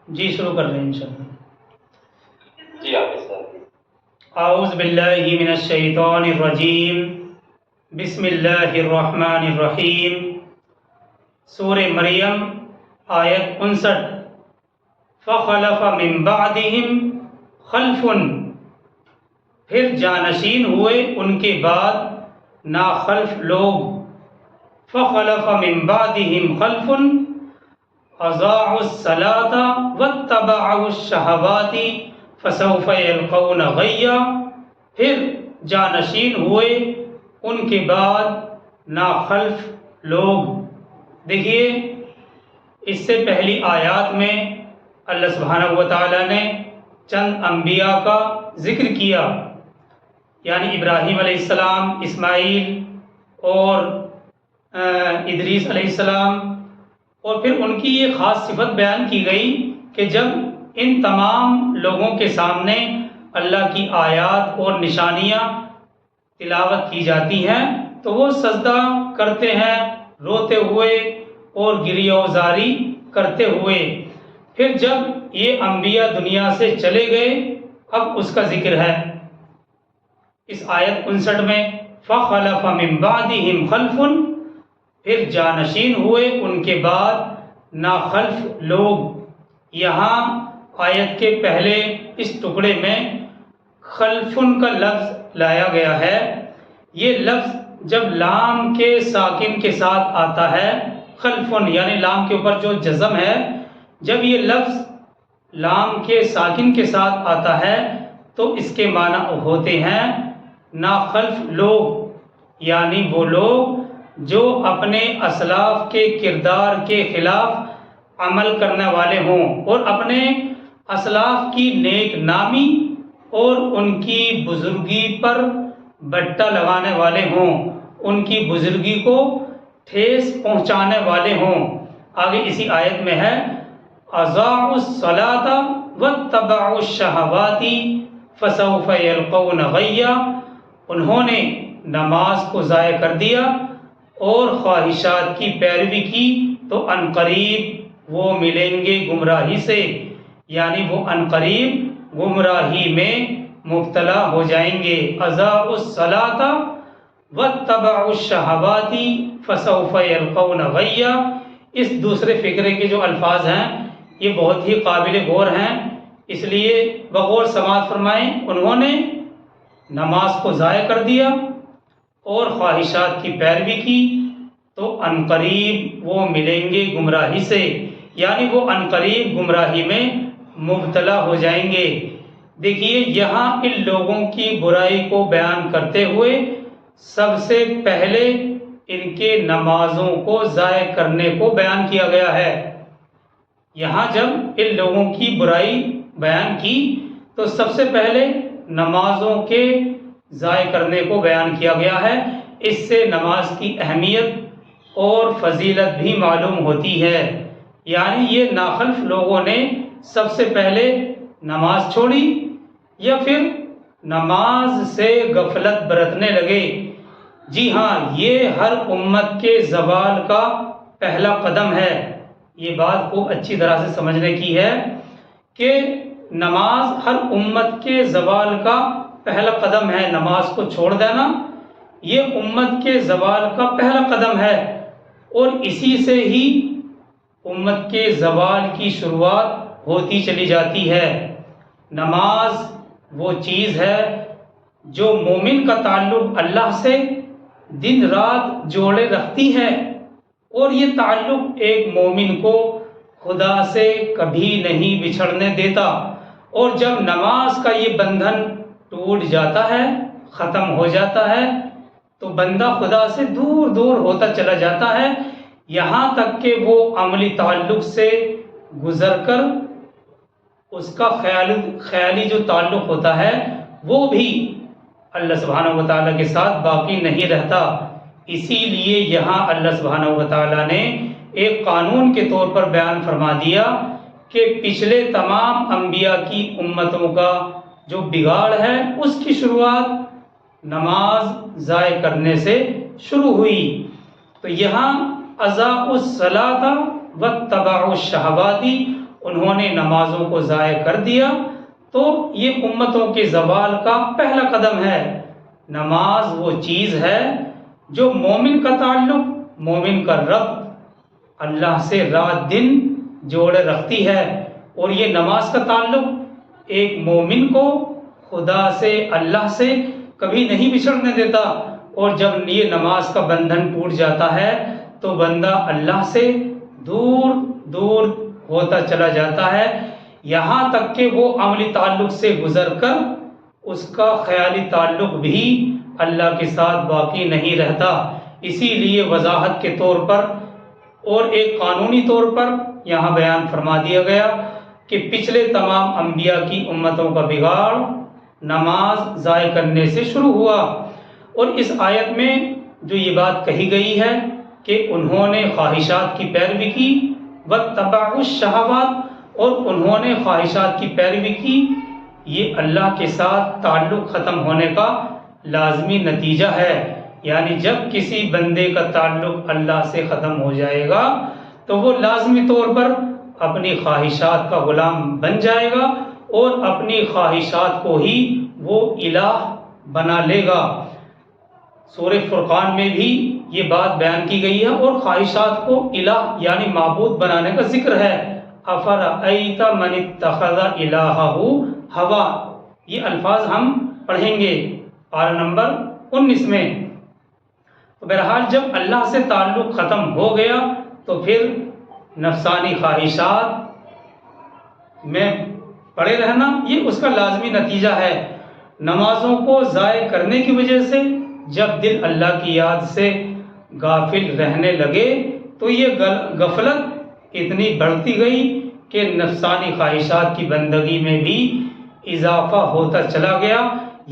جی شروع کر لیں انشاءاللہ۔ جی حافظ صاحب۔ اعوذ باللہ من الشیطان الرجیم، بسم اللہ الرحمن الرحیم۔ سورہ مریم آیت 59۔ فخلف من بعدہم خلف، پھر جانشین ہوئے ان کے بعد ناخلف لوگ۔ فخلف من بعدہم خلف اضاعوا الصلاۃ واتبعوا الشہوات فسوف یلقون غیا، پھر جانشین ہوئے ان کے بعد ناخلف لوگ۔ دیکھیے اس سے پہلی آیات میں اللہ سبحانہ و تعالیٰ نے چند انبیاء کا ذکر کیا، یعنی ابراہیم علیہ السلام، اسماعیل اور ادریس علیہ السلام، اور پھر ان کی یہ خاص صفت بیان کی گئی کہ جب ان تمام لوگوں کے سامنے اللہ کی آیات اور نشانیاں تلاوت کی جاتی ہیں تو وہ سجدہ کرتے ہیں روتے ہوئے اور گریہ و زاری کرتے ہوئے۔ پھر جب یہ انبیاء دنیا سے چلے گئے اب اس کا ذکر ہے اس آیت 59 میں، فَخَلَفَ مِن بَعْدِهِمْ خَلْفٌ، پھر جانشین ہوئے ان کے بعد ناخلف لوگ۔ یہاں آیت کے پہلے اس ٹکڑے میں خلفن کا لفظ لایا گیا ہے۔ یہ لفظ جب لام کے ساکن کے ساتھ آتا ہے، خلفن یعنی لام کے اوپر جو جزم ہے، جب یہ لفظ لام کے ساکن کے ساتھ آتا ہے تو اس کے معنی ہوتے ہیں ناخلف لوگ، یعنی وہ لوگ جو اپنے اسلاف کے کردار کے خلاف عمل کرنے والے ہوں اور اپنے اسلاف کی نیک نامی اور ان کی بزرگی پر بٹا لگانے والے ہوں، ان کی بزرگی کو ٹھیس پہنچانے والے ہوں۔ آگے اسی آیت میں ہے اضاعوا الصلاۃ واتبعوا الشہوات فسوف یلقون غیا، انہوں نے نماز کو ضائع کر دیا اور خواہشات کی پیروی کی تو عنقریب وہ ملیں گے گمراہی سے، یعنی وہ عنقریب گمراہی میں مبتلا ہو جائیں گے۔ اضاعوا الصلاۃ واتبعوا الشہوات فسوف یلقون غیا، اس دوسرے فقرے کے جو الفاظ ہیں یہ بہت ہی قابل غور ہیں، اس لیے بغور سماعت فرمائیں۔ انہوں نے نماز کو ضائع کر دیا اور خواہشات کی پیروی کی تو عنقریب وہ ملیں گے گمراہی سے، یعنی وہ عنقریب گمراہی میں مبتلا ہو جائیں گے۔ دیکھیے یہاں ان لوگوں کی برائی کو بیان کرتے ہوئے سب سے پہلے ان کے نمازوں کو ضائع کرنے کو بیان کیا گیا ہے۔ یہاں جب ان لوگوں کی برائی بیان کی تو سب سے پہلے نمازوں کے ضائع کرنے کو بیان کیا گیا ہے۔ اس سے نماز کی اہمیت اور فضیلت بھی معلوم ہوتی ہے، یعنی یہ ناخلف لوگوں نے سب سے پہلے نماز چھوڑی یا پھر نماز سے غفلت برتنے لگے۔ جی ہاں، یہ ہر امت کے زوال کا پہلا قدم ہے۔ یہ بات کو اچھی طرح سے سمجھنے کی ہے کہ نماز ہر امت کے زوال کا پہلا قدم ہے۔ نماز کو چھوڑ دینا یہ امت کے زوال کا پہلا قدم ہے، اور اسی سے ہی امت کے زوال کی شروعات ہوتی چلی جاتی ہے۔ نماز وہ چیز ہے جو مومن کا تعلق اللہ سے دن رات جوڑے رکھتی ہے، اور یہ تعلق ایک مومن کو خدا سے کبھی نہیں بچھڑنے دیتا، اور جب نماز کا یہ بندھن ٹوٹ جاتا ہے، ختم ہو جاتا ہے تو بندہ خدا سے دور دور ہوتا چلا جاتا ہے، یہاں تک کہ وہ عملی تعلق سے گزر کر اس کا خیالی جو تعلق ہوتا ہے وہ بھی اللہ سبحانہ و تعالیٰ کے ساتھ باقی نہیں رہتا۔ اسی لیے یہاں اللہ سبحانہ و تعالیٰ نے ایک قانون کے طور پر بیان فرما دیا کہ پچھلے تمام انبیاء کی امتوں کا جو بگاڑ ہے اس کی شروعات نماز ضائع کرنے سے شروع ہوئی۔ تو یہاں اضاعوا الصلاۃ واتبعوا الشہوات، انہوں نے نمازوں کو ضائع کر دیا تو یہ امتوں کے زوال کا پہلا قدم ہے۔ نماز وہ چیز ہے جو مومن کا تعلق، مومن کا ربط اللہ سے رات دن جوڑے رکھتی ہے، اور یہ نماز کا تعلق ایک مومن کو خدا سے، اللہ سے کبھی نہیں بچھڑنے دیتا، اور جب یہ نماز کا بندھن ٹوٹ جاتا ہے تو بندہ اللہ سے دور دور ہوتا چلا جاتا ہے، یہاں تک کہ وہ عملی تعلق سے گزر کر اس کا خیالی تعلق بھی اللہ کے ساتھ باقی نہیں رہتا۔ اسی لیے وضاحت کے طور پر اور ایک قانونی طور پر یہاں بیان فرما دیا گیا کہ پچھلے تمام انبیاء کی امتوں کا بگاڑ نماز ضائع کرنے سے شروع ہوا، اور اس آیت میں جو یہ بات کہی گئی ہے کہ انہوں نے خواہشات کی پیروی کی، واتبعوا الشہوات، اور انہوں نے خواہشات کی پیروی کی، یہ اللہ کے ساتھ تعلق ختم ہونے کا لازمی نتیجہ ہے۔ یعنی جب کسی بندے کا تعلق اللہ سے ختم ہو جائے گا تو وہ لازمی طور پر اپنی خواہشات کا غلام بن جائے گا، اور اپنی خواہشات کو ہی وہ الہ بنا لے گا۔ سورہ فرقان میں بھی یہ بات بیان کی گئی ہے، اور خواہشات کو الہ یعنی معبود بنانے کا ذکر ہے۔ افرأیت من اتخذ الہہ ہوا، یہ الفاظ ہم پڑھیں گے پارہ نمبر 19 میں۔ تو بہرحال جب اللہ سے تعلق ختم ہو گیا تو پھر نفسانی خواہشات میں پڑے رہنا یہ اس کا لازمی نتیجہ ہے۔ نمازوں کو ضائع کرنے کی وجہ سے جب دل اللہ کی یاد سے غافل رہنے لگے تو یہ غفلت اتنی بڑھتی گئی کہ نفسانی خواہشات کی بندگی میں بھی اضافہ ہوتا چلا گیا،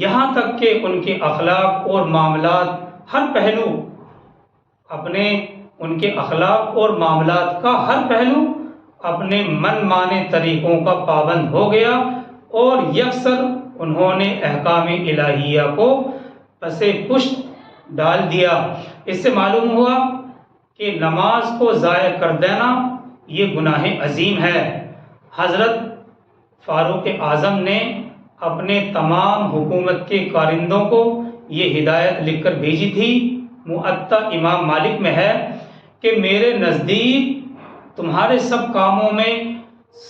یہاں تک کہ ان کے اخلاق اور معاملات ہر پہلو ان کے اخلاق اور معاملات کا ہر پہلو اپنے من مانے طریقوں کا پابند ہو گیا، اور یکسر انہوں نے احکام الہیہ کو پس پشت ڈال دیا۔ اس سے معلوم ہوا کہ نماز کو ضائع کر دینا یہ گناہ عظیم ہے۔ حضرت فاروق اعظم نے اپنے تمام حکومت کے کارندوں کو یہ ہدایت لکھ کر بھیجی تھی، موطا امام مالک میں ہے کہ میرے نزدیک تمہارے سب کاموں میں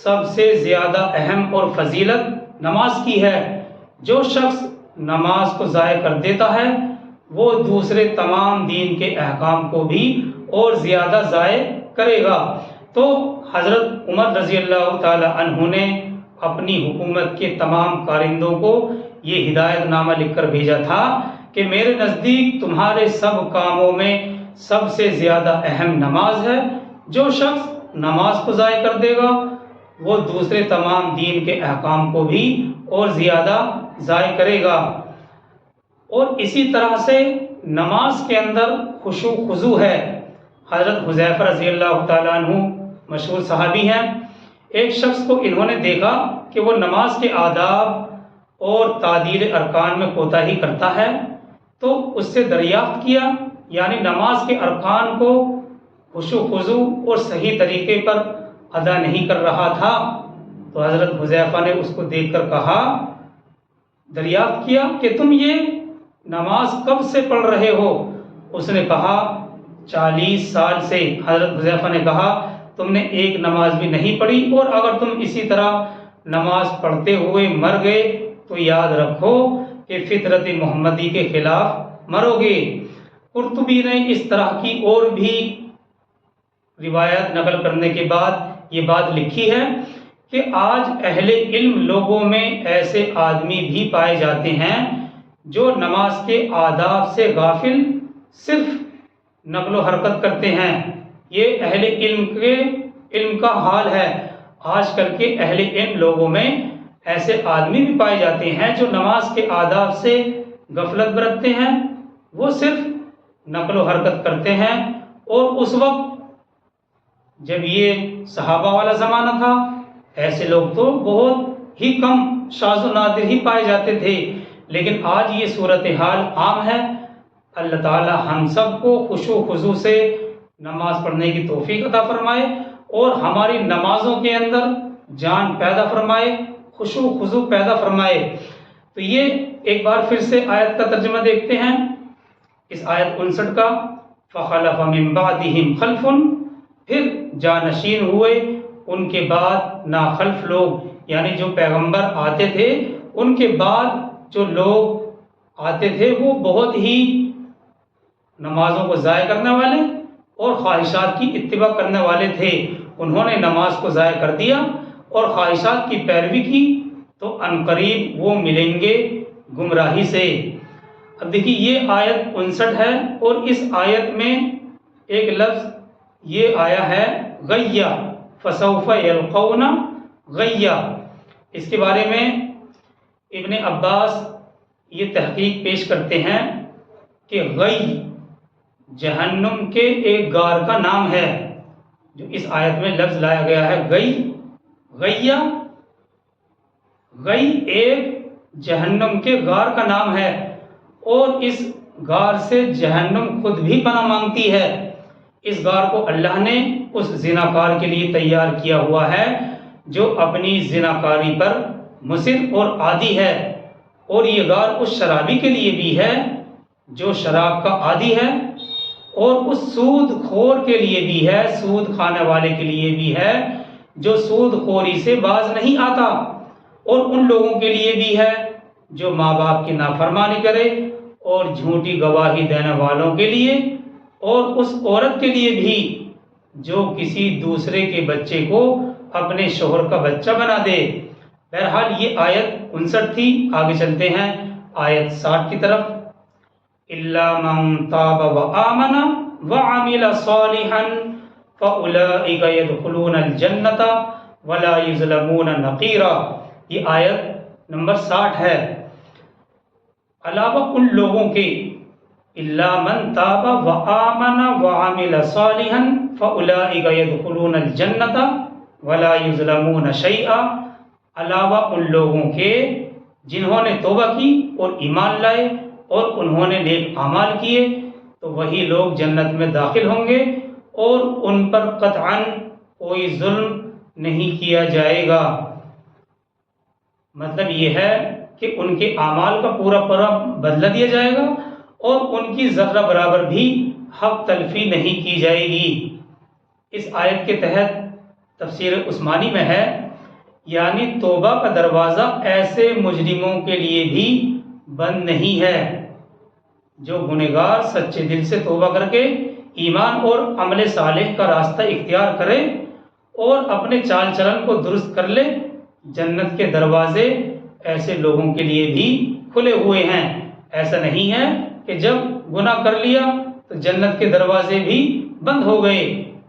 سب سے زیادہ اہم اور فضیلت نماز کی ہے۔ جو شخص نماز کو ضائع کر دیتا ہے وہ دوسرے تمام دین کے احکام کو بھی اور زیادہ ضائع کرے گا۔ تو حضرت عمر رضی اللہ تعالی عنہ نے اپنی حکومت کے تمام کارندوں کو یہ ہدایت نامہ لکھ کر بھیجا تھا کہ میرے نزدیک تمہارے سب کاموں میں سب سے زیادہ اہم نماز ہے۔ جو شخص نماز کو ضائع کر دے گا وہ دوسرے تمام دین کے احکام کو بھی اور زیادہ ضائع کرے گا۔ اور اسی طرح سے نماز کے اندر خشوع و خضوع ہے۔ حضرت حذیفہ رضی اللہ تعالیٰ عنہ مشہور صحابی ہیں، ایک شخص کو انہوں نے دیکھا کہ وہ نماز کے آداب اور تعدیل ارکان میں کوتاہی کرتا ہے، تو اس سے دریافت کیا، یعنی نماز کے ارکان کو خشوع و خضوع اور صحیح طریقے پر ادا نہیں کر رہا تھا۔ تو حضرت حذیفہ نے اس کو دیکھ کر کہا، دریافت کیا کہ تم یہ نماز کب سے پڑھ رہے ہو؟ اس نے کہا 40 سال سے۔ حضرت حذیفہ نے کہا تم نے ایک نماز بھی نہیں پڑھی، اور اگر تم اسی طرح نماز پڑھتے ہوئے مر گئے تو یاد رکھو کہ فطرت محمدی کے خلاف مرو گے۔ قرطبی نے اس طرح کی اور بھی روایت نقل کرنے کے بعد یہ بات لکھی ہے کہ آج اہل علم لوگوں میں ایسے آدمی بھی پائے جاتے ہیں جو نماز کے آداب سے غافل صرف نقل و حرکت کرتے ہیں۔ یہ اہل علم کا حال ہے۔ آج کل کے اہل علم لوگوں میں ایسے آدمی بھی پائے جاتے ہیں جو نماز کے آداب سے غفلت برتتے ہیں، وہ صرف نقل و حرکت کرتے ہیں۔ اور اس وقت جب یہ صحابہ والا زمانہ تھا ایسے لوگ تو بہت ہی کم، شاذ و نادر ہی پائے جاتے تھے، لیکن آج یہ صورتحال عام ہے۔ اللہ تعالی ہم سب کو خشوع و خضوع سے نماز پڑھنے کی توفیق عطا فرمائے، اور ہماری نمازوں کے اندر جان پیدا فرمائے، خشوع خضوع پیدا فرمائے۔ تو یہ ایک بار پھر سے آیت کا ترجمہ دیکھتے ہیں، اس آیت 59 کا، فخلف من بعدہم خلف، پھر جانشین ہوئے ان کے بعد ناخلف لوگ، یعنی جو پیغمبر آتے تھے ان کے بعد جو لوگ آتے تھے وہ بہت ہی نمازوں کو ضائع کرنے والے اور خواہشات کی اتباع کرنے والے تھے۔ انہوں نے نماز کو ضائع کر دیا اور خواہشات کی پیروی کی، تو عنقریب وہ ملیں گے گمراہی سے۔ اب دیکھیے یہ آیت 59 ہے، اور اس آیت میں ایک لفظ یہ آیا ہے غیّ، فسوف یلقون غیّ۔ اس کے بارے میں ابن عباس یہ تحقیق پیش کرتے ہیں کہ غیّ جہنم کے ایک غار کا نام ہے، جو اس آیت میں لفظ لایا گیا ہے غیّ ایک جہنم کے غار کا نام ہے، اور اس غار سے جہنم خود بھی پناہ مانگتی ہے۔ اس غار کو اللہ نے اس زناکار کے لیے تیار کیا ہوا ہے جو اپنی زناکاری پر مصر اور عادی ہے، اور یہ غار اس شرابی کے لیے بھی ہے جو شراب کا عادی ہے، اور اس سود خور کے لیے بھی ہے، سود کھانے والے کے لیے بھی ہے جو سود خوری سے باز نہیں آتا، اور ان لوگوں کے لیے بھی ہے جو ماں باپ کی نافرمانی کرے، اور جھوٹی گواہی دینے والوں کے لیے، اور اس عورت کے لیے بھی جو کسی دوسرے کے بچے کو اپنے شوہر کا بچہ بنا دے۔ بہرحال یہ آیت 59 تھی۔ آگے چلتے ہیں آیت 60 کی طرف، الا من تاب وآمن وعمل صالحا فاولئک يدخلون الجنة ولا يظلمون نقیرا۔ یہ آیت نمبر 60 ہے۔ علاوہ ان لوگوں کے، الا من تاب وآمن وعمل صالحا فاولئک يدخلون الجنة ولا يظلمون شیئا، علاوہ ان لوگوں کے جنہوں نے توبہ کی اور ایمان لائے اور انہوں نے نیک اعمال کیے، تو وہی لوگ جنت میں داخل ہوں گے، اور ان پر قطعاً کوئی ظلم نہیں کیا جائے گا۔ مطلب یہ ہے کہ ان کے اعمال کا پورا بدلہ دیا جائے گا، اور ان کی ذرہ برابر بھی حق تلفی نہیں کی جائے گی۔ اس آیت کے تحت تفسیر عثمانی میں ہے، یعنی توبہ کا دروازہ ایسے مجرموں کے لیے بھی بند نہیں ہے جو گنہگار سچے دل سے توبہ کر کے ایمان اور عمل صالح کا راستہ اختیار کرے اور اپنے چال چلن کو درست کر لے۔ جنت کے دروازے ایسے لوگوں کے لیے بھی کھلے ہوئے ہیں۔ ایسا نہیں ہے کہ جب گناہ کر لیا تو جنت کے دروازے بھی بند ہو گئے۔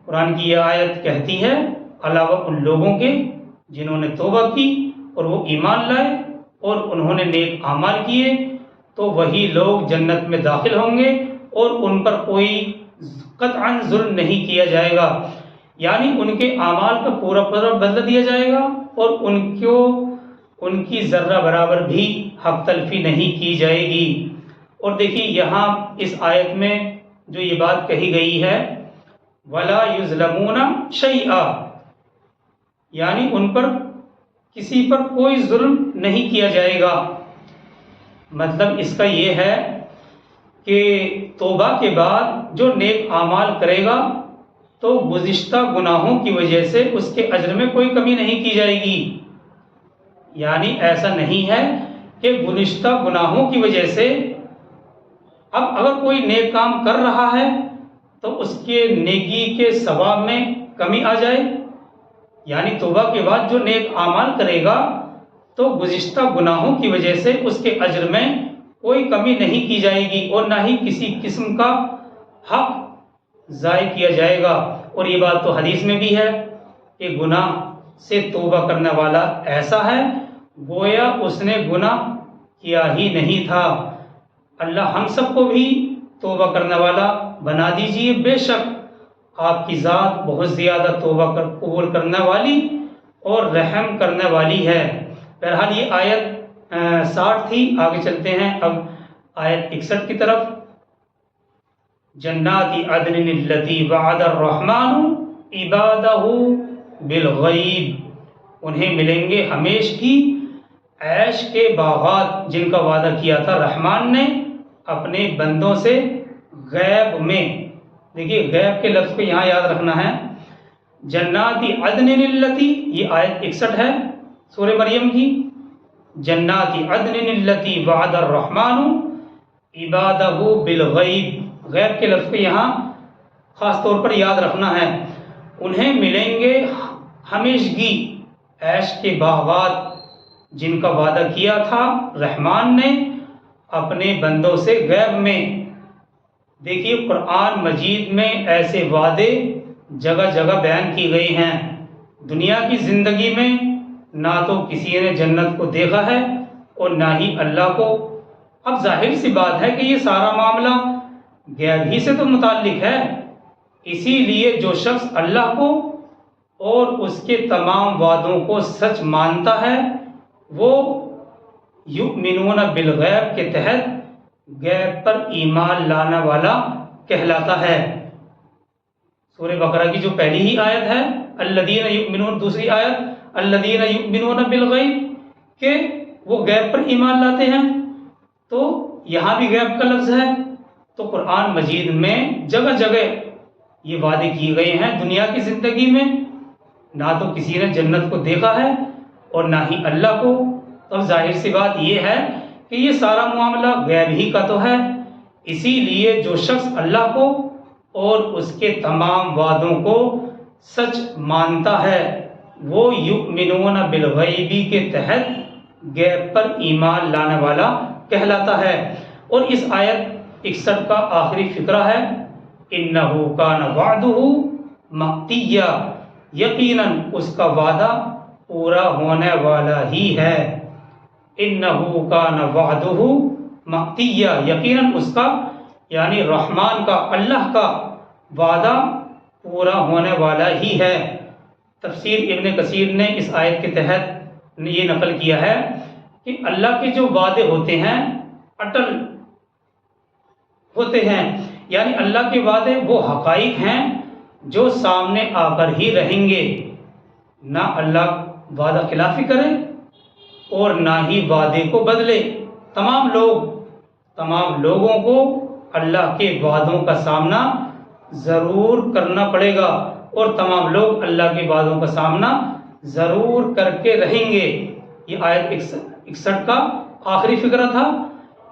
قرآن کی یہ آیت کہتی ہے علاوہ ان لوگوں کے جنہوں نے توبہ کی اور وہ ایمان لائے اور انہوں نے نیک اعمال کیے، تو وہی لوگ جنت میں داخل ہوں گے، اور ان پر کوئی قطعاً ظلم نہیں کیا جائے گا، یعنی ان کے اعمال کا پورا بدلہ دیا جائے گا، اور ان کی ذرہ برابر بھی حق تلفی نہیں کی جائے گی۔ اور دیکھیے یہاں اس آیت میں جو یہ بات کہی گئی ہے وَلَا يُظْلَمُونَ شَيْئًا، یعنی ان پر کسی پر کوئی ظلم نہیں کیا جائے گا۔ مطلب اس کا یہ ہے کہ توبہ کے بعد جو نیک اعمال کرے گا تو گزشتہ گناہوں کی وجہ سے اس کے اجر میں کوئی کمی نہیں کی جائے گی۔ یعنی ایسا نہیں ہے کہ گزشتہ گناہوں کی وجہ سے اب اگر کوئی نیک کام کر رہا ہے تو اس کے نیکی کے ثواب میں کمی آ جائے، یعنی توبہ کے بعد جو نیک اعمال کرے گا تو گزشتہ گناہوں کی وجہ سے اس کے اجر میں کوئی کمی نہیں کی جائے گی، اور نہ ہی کسی قسم کا حق ضائع کیا جائے گا۔ اور یہ بات تو حدیث میں بھی ہے کہ گناہ سے توبہ کرنے والا ایسا ہے گویا اس نے گناہ کیا ہی نہیں تھا۔ اللہ ہم سب کو بھی توبہ کرنے والا بنا دیجئے۔ بے شک آپ کی ذات بہت زیادہ توبہ قبول کرنے والی اور رحم کرنے والی ہے۔ بہرحال یہ آیت 60 تھی۔ آگے چلتے ہیں اب آیت 61 کی طرف، جنات عدن التی وعد الرحمن عبادہ بالغیب انہیں ملیں گے ہمیشگی عیش کے باغات جن کا وعدہ کیا تھا رحمان نے اپنے بندوں سے غیب میں. دیکھیے غیب کے لفظ کو یہاں یاد رکھنا ہے. جنات عدن التی، یہ آیت 61 ہے سورہ مریم کی. جنات عدن التی وعد الرحمن عبادہ بالغیب، غیب کے لفظ کو یہاں خاص طور پر یاد رکھنا ہے. انہیں ملیں گے ہمیشگی عیش کے باغات جن کا وعدہ کیا تھا رحمان نے اپنے بندوں سے غیب میں. دیکھیے قرآن مجید میں ایسے وعدے جگہ جگہ بیان کی گئی ہیں. دنیا کی زندگی میں نہ تو کسی نے جنت کو دیکھا ہے اور نہ ہی اللہ کو. اب ظاہر سی بات ہے کہ یہ سارا معاملہ غیب ہی سے تو متعلق ہے. اسی لیے جو شخص اللہ کو اور اس کے تمام وعدوں کو سچ مانتا ہے وہ یؤمنون بالغیب کے تحت غیب پر ایمان لانا والا کہلاتا ہے. سورہ بقرہ کی جو پہلی ہی آیت ہے الذین یؤمنون، دوسری آیت الذین یؤمنون بالغیب کہ وہ غیب پر ایمان لاتے ہیں. تو یہاں بھی غیب کا لفظ ہے. تو قرآن مجید میں جگہ جگہ یہ وعدے کیے گئے ہیں دنیا کی زندگی میں نہ تو کسی نے جنت کو دیکھا ہے اور نہ ہی اللہ کو. اب ظاہر سی بات یہ ہے کہ یہ سارا معاملہ غیب ہی کا تو ہے. اسی لیے جو شخص اللہ کو اور اس کے تمام وعدوں کو سچ مانتا ہے وہ یؤمنون بالغیبی کے تحت غیب پر ایمان لانے والا کہلاتا ہے. اور اس آیت 61 کا آخری فقرہ ہے انہ کان وعدہ مأتیا، یقیناً اس کا وعدہ پورا ہونے والا ہی ہے. انہ کان وعدہ مأتیا، یقیناً اس کا یعنی رحمان کا اللہ کا وعدہ پورا ہونے والا ہی ہے. تفسیر ابن کثیر نے اس آیت کے تحت یہ نقل کیا ہے کہ اللہ کے جو وعدے ہوتے ہیں اٹل ہوتے ہیں، یعنی اللہ کے وعدے وہ حقائق ہیں جو سامنے آ کر ہی رہیں گے. نہ اللہ وعدہ خلافی کرے اور نہ ہی وعدے کو بدلے. تمام لوگوں کو اللہ کے وعدوں کا سامنا ضرور کرنا پڑے گا اور تمام لوگ اللہ کے وعدوں کا سامنا ضرور کر کے رہیں گے. یہ آیت 61 کا آخری فقرہ تھا.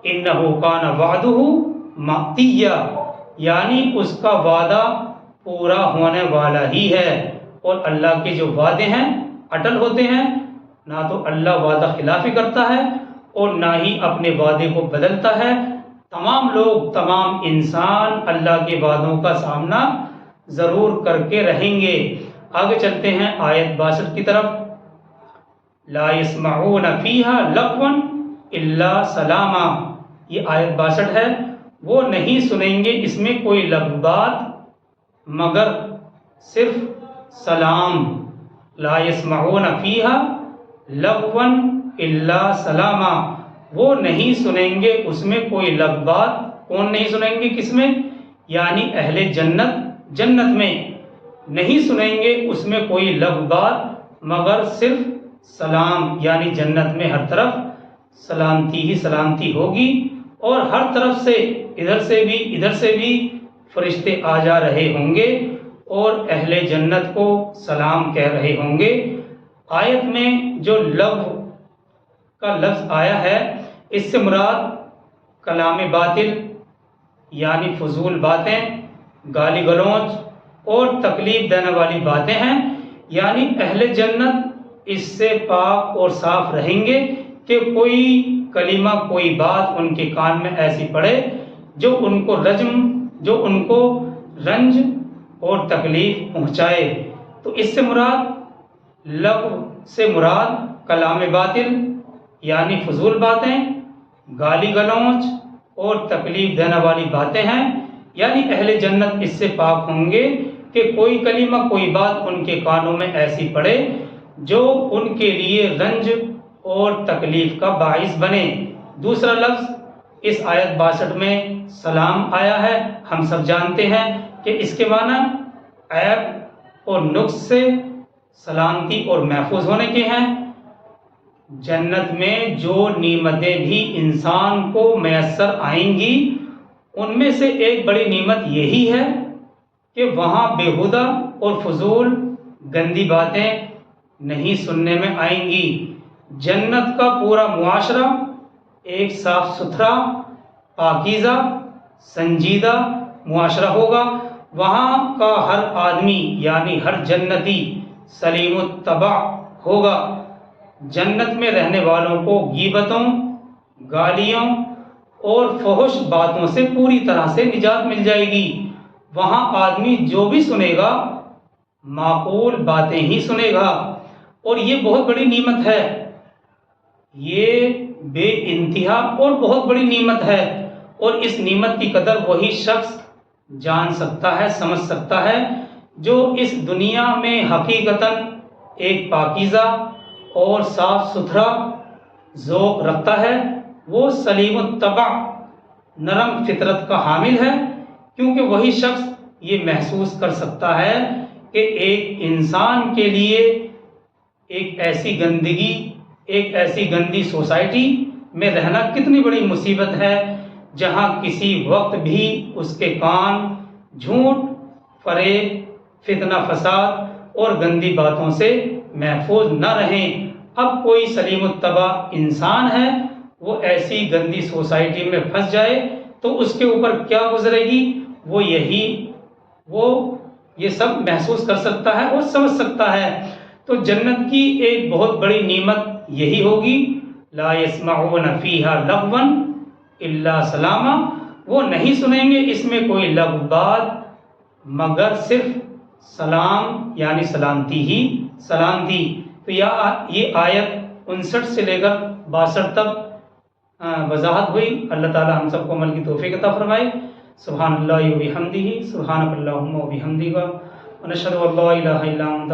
انہ کان وعدہ مأتیا، یعنی اس کا وعدہ پورا ہونے والا ہی ہے. اور اللہ کے جو وعدے ہیں اٹل ہوتے ہیں. نہ تو اللہ وعدہ خلافی کرتا ہے اور نہ ہی اپنے وعدے کو بدلتا ہے. تمام لوگ، تمام انسان اللہ کے وعدوں کا سامنا ضرور کر کے رہیں گے. آگے چلتے ہیں آیت 62 کی طرف. لا يسمعون فيها لغوا الا سلاما، یہ آیت 62 ہے. وہ نہیں سنیں گے اس میں کوئی لغو بات مگر صرف سلام. لا يسمعون فيها لغوا الا سلاما، وہ نہیں سنیں گے اس میں کوئی لغو بات. کون نہیں سنیں گے؟ کس میں؟ یعنی اہل جنت میں نہیں سنیں گے اس میں کوئی لغو بات مگر صرف سلام. یعنی جنت میں ہر طرف سلامتی ہی سلامتی ہوگی اور ہر طرف سے ادھر سے بھی فرشتے آ جا رہے ہوں گے اور اہل جنت کو سلام کہہ رہے ہوں گے. آیت میں جو لغو کا لفظ آیا ہے اس سے مراد کلام باطل یعنی فضول باتیں، گالی گلوچ اور تکلیف دینے والی باتیں ہیں. یعنی اہل جنت اس سے پاک اور صاف رہیں گے کہ کوئی کلمہ، کوئی بات ان کے کان میں ایسی پڑے جو ان کو رنج اور تکلیف پہنچائے. تو اس سے مراد لغو سے مراد کلام باطل یعنی فضول باتیں، گالی گلوچ اور تکلیف دینے والی باتیں ہیں. یعنی اہل جنت اس سے پاک ہوں گے کہ کوئی کلمہ، کوئی بات ان کے کانوں میں ایسی پڑے جو ان کے لیے رنج اور تکلیف کا باعث بنے. دوسرا لفظ اس آیت 62 میں سلام آیا ہے. ہم سب جانتے ہیں کہ اس کے معنی عیب اور نقص سے سلامتی اور محفوظ ہونے کے ہیں۔ جنت میں جو نعمتیں بھی انسان کو میسر آئیں گی ان میں سے ایک بڑی نعمت یہی ہے کہ وہاں بیہودہ اور فضول گندی باتیں نہیں سننے میں آئیں گی۔ جنت کا پورا معاشرہ ایک صاف ستھرا، پاکیزہ، سنجیدہ معاشرہ ہوگا۔ وہاں کا ہر آدمی یعنی ہر جنتی سلیم الطبع ہوگا۔ جنت میں رہنے والوں کو غیبتوں، گالیوں اور فحش باتوں سے پوری طرح سے نجات مل جائے گی۔ وہاں آدمی جو بھی سنے گا معقول باتیں ہی سنے گا، اور یہ بہت بڑی نعمت ہے، یہ بے انتہا اور بہت بڑی نعمت ہے، اور اس نعمت کی قدر وہی شخص جان سکتا ہے، سمجھ سکتا ہے جو اس دنیا میں حقیقتاً ایک پاکیزہ اور صاف ستھرا ذوق رکھتا ہے۔ وہ سلیم الطبع، نرم فطرت کا حامل ہے، کیونکہ وہی شخص یہ محسوس کر سکتا ہے کہ ایک انسان کے لیے ایک ایسی گندگی، ایک ایسی گندی سوسائٹی میں رہنا کتنی بڑی مصیبت ہے، جہاں کسی وقت بھی اس کے کان جھوٹ، فریب، فتنہ فساد اور گندی باتوں سے محفوظ نہ رہیں۔ اب کوئی سلیم الطبع انسان ہے، وہ ایسی گندی سوسائٹی میں پھنس جائے تو اس کے اوپر کیا گزرے گی، وہ یہ سب محسوس کر سکتا ہے اور سمجھ سکتا ہے۔ تو جنت کی ایک بہت بڑی نعمت یہی ہوگی، لا يسمعون فیہا لغوا الا سلاما، وہ نہیں سنیں گے اس میں کوئی لغو بات مگر صرف سلام یعنی سلامتی ہی سلامتی۔ تو یہ آیت 59 سے لے کر 62 تک وضاحت ہوئی۔ اللہ تعالی ہم سب کو عمل کی توفیق عطا فرمائے۔ سبحان اللہ و بحمدہ، سبحانک اللہم و بحمدک، ونشہد ان لا الہ الا انت